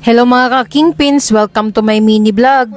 Hello mga ka-kingpins, welcome to my mini vlog.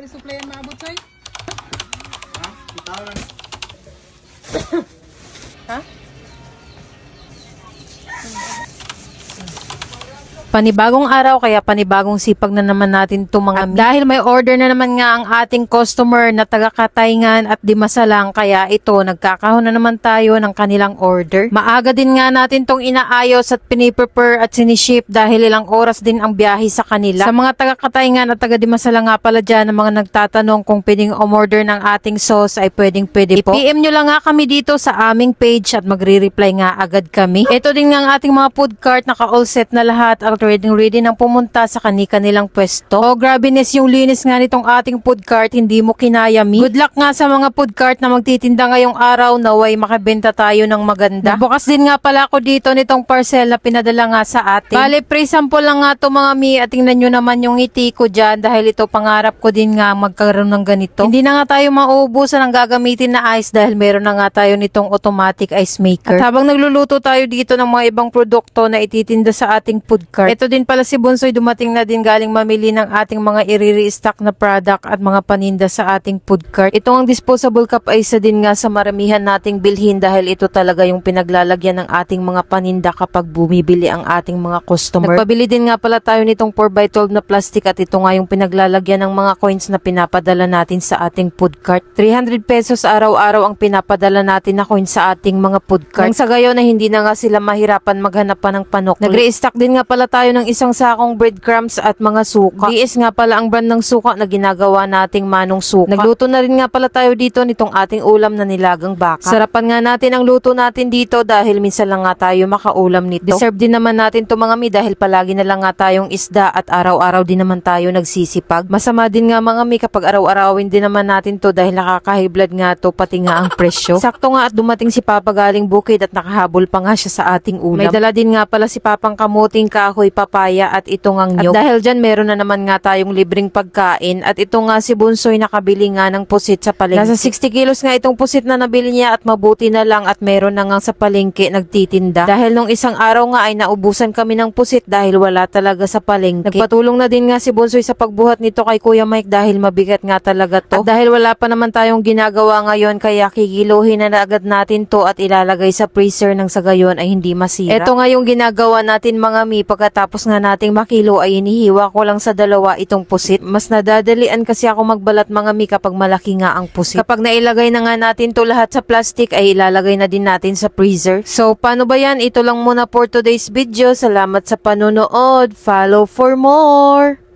Panibagong araw kaya panibagong sipag na naman natin ito mga dahil may order na naman nga ang ating customer na taga-Katayngan at Dimasalang kaya ito nagkakahon na naman tayo ng kanilang order. Maaga din nga natin tong inaayos at piniprepare at siniship dahil ilang oras din ang biyahe sa kanila. Sa mga taga-Katayngan at taga-Dimasalang nga pala dyan, ang mga nagtatanong kung pwedeng umorder ng ating sauce ay pwede po. I-PM nyo lang nga kami dito sa aming page at magre-reply nga agad kami. Ito din nga ang ating mga food cart, naka-all set na lahat at ready nang pumunta sa kanilang pwesto. Oh, grabe nes yung linis nga nitong ating food cart, hindi mo kinayami. Good luck nga sa mga food cart na magtitinda ngayong araw, naway makabenta tayo ng maganda. Bukas din nga pala ako dito nitong parcel na pinadala nga sa atin. Bale, pre-sample lang nga to mga mi at tingnan nyo naman yung ngiti ko dyan dahil ito pangarap ko din nga magkaroon ng ganito. Hindi na nga tayo mauubusan ng gagamitin na ice dahil meron na nga tayo nitong automatic ice maker. At habang nagluluto tayo dito ng mga ibang produkto na ititinda sa ating food cart, ito din pala si Bunsoy dumating na din galing mamili ng ating mga i-restock na product at mga paninda sa ating food cart. Itong ang disposable cup ay isa din nga sa maramihan nating bilhin dahil ito talaga yung pinaglalagyan ng ating mga paninda kapag bumibili ang ating mga customer. Nagpabili din nga pala tayo nitong 4x12 na plastic at ito nga yung pinaglalagyan ng mga coins na pinapadala natin sa ating food cart. 300 pesos araw-araw ang pinapadala natin na coins sa ating mga food cart. Nang sa gayon na hindi na nga sila mahirapan maghanap pa ng panok. Nag-restock din nga pala tayo ng isang sakong breadcrumbs at mga suka. DS nga pala ang brand ng suka na ginagawa nating manong suka. Nagluto na rin nga pala tayo dito nitong ating ulam na nilagang baka. Sarapan nga natin ang luto natin dito dahil minsan lang nga tayo makaulam nito. Deserve din naman natin to mga mi dahil palagi na lang nga tayong isda at araw-araw din naman tayo nagsisipag. Masama din nga mga mi kapag araw-arawin din naman natin to dahil nakaka-high blood nga to pati nga ang presyo. Sakto nga at dumating si Papa galing bukid at nakahabol pa nga siya sa ating ulam. May dala din nga pala si Papang kamuting kahoy, papaya at itong ang nyog. At dahil dyan meron na naman nga tayong libreng pagkain at ito nga si Bunsoy nakabili nga ng pusit sa palengke. Nasa 60 kilos nga itong pusit na nabili niya at mabuti na lang at meron na nga sa palengke nagtitinda. Dahil nung isang araw nga ay naubusan kami ng pusit dahil wala talaga sa palengke. Nagpatulong na din nga si Bunsoy sa pagbuhat nito kay Kuya Mike dahil mabigat nga talaga to. At dahil wala pa naman tayong ginagawa ngayon kaya kikiluhin na agad natin to at ilalagay sa freezer nang sa gayon ay hindi masira. Ito nga yung ginagawa natin mga mi pagkatapos nga nating makilo ay inihiwa ko lang sa dalawa itong pusit. Mas nadadalian kasi ako magbalat mga mi kapag malaki nga ang pusit. Kapag nailagay na nga natin to lahat sa plastic ay ilalagay na din natin sa freezer. So paano ba yan? Ito lang muna for today's video. Salamat sa panonood. Follow for more!